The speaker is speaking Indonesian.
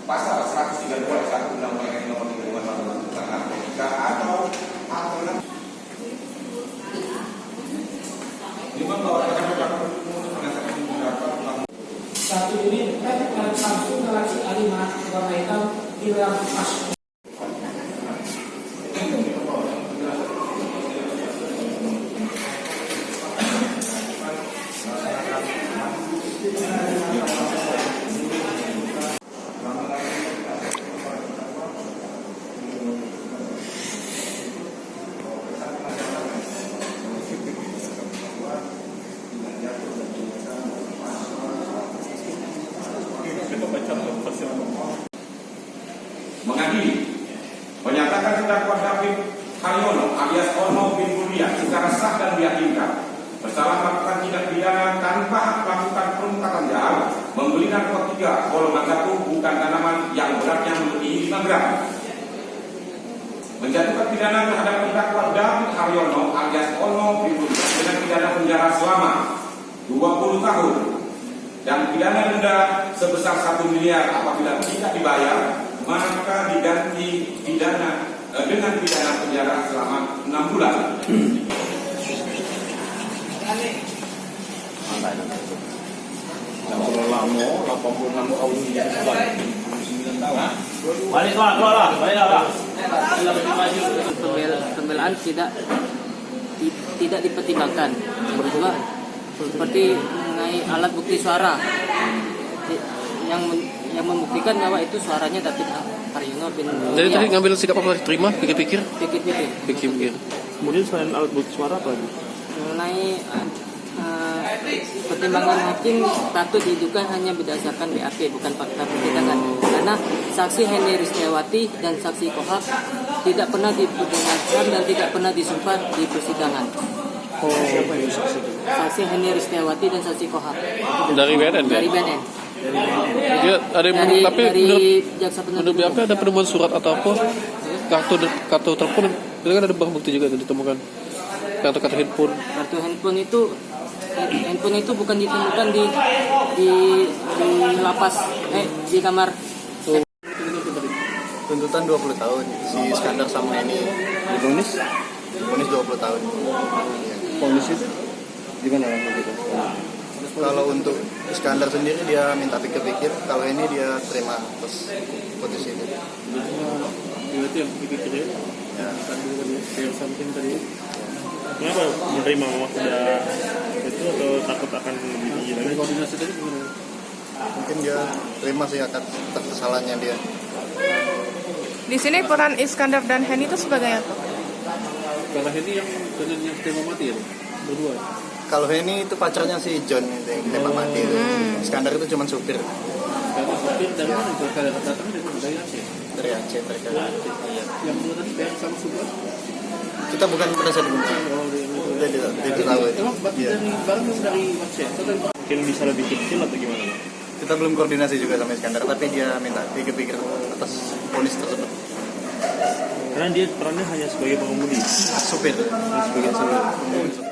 pasal 132 Undang-Undang Nomor 35 tentang narkotika atau satu unit merek Samsung Galaxy A5 warna hitam hilang masuk. Mengadili menyatakan terdakwa David Haryono alias Ono bin Mulia secara sah dan meyakinkan bersalah melakukan tindak pidana tanpa melakukan permukaan jahat membeli narkotika golongan 1 bukan tanaman yang beratnya melebihi 5 gram, menjatuhkan pidana terhadap terdakwa David Haryono alias Ono bin Mulia dengan pidana penjara selama 20 tahun dan pidana denda sebesar 1 miliar apabila tidak dibayar, maka diganti pidana dengan pidana penjara selama 6 bulan. Kalau lama 86 tahun 9 tahun. Baliklah, keluarlah, baliklah. Pembelaan tidak dipertimbangkan. Kedua, seperti mengenai alat bukti suara yang membuktikan bahwa itu suaranya David Haryono bin Mulia. Jadi tadi ngambil sikap apa? Terima, pikir-pikir. Pikir-pikir. Kemudian selain alat bukti suara apa lagi? Mengenai pertimbangan hakim patut diduga hanya berdasarkan BAP bukan fakta persidangan, karena saksi Heni Risnawati dan saksi Kohak tidak pernah diperdengarkan dan tidak pernah disumpah di persidangan. Siapa yang saksi? Saksi Heni Risnawati dan saksi Kohak Dari BNN. dari BNN. Dia ada yang tapi dari jaksa penuntut menurut BAP ada penemuan surat atau apa? Kartu telepon, itu kan ada barang bukti juga yang ditemukan. Kartu handphone. Kartu handphone itu bukan ditemukan di lapas di kamar. Tuntutan 20 tahun si Iskandar sama ini. Divonis 20 tahun. Vonis itu gimana gitu? Kalau untuk Iskandar sendiri dia minta pikir-pikir, kalau ini dia terima atas putus itu. Berarti yang pikir-pikir Ya. kayak something tadi. Kenapa menerima sudah itu atau takut akan lebih tinggi lagi? Koordinasi tadi gimana? Mungkin dia terima sih akan kesalahannya dia. Di sini peran Iskandar dan Heni itu sebagai apa? Kalau ini yang dengan yang tema mati ya, berdua. Kalau Heni itu pacarnya si John itu yang tembak mati itu. Iskandar itu cuma supir Karena supir dari mana itu? Kalau datang dari Aceh. dari Aceh mereka. Iya. Yang dua tadi kayak sama supir. Kita bukan penasihat hukum. Udah dia tahu itu. Emang Iya. dari barang yang dari Aceh atau dari Mungkin bisa lebih kecil atau gimana? Kita belum koordinasi juga sama Iskandar, tapi dia minta pikir-pikir atas vonis tersebut. Karena dia perannya hanya sebagai pengemudi. Supir. Sebagai supir.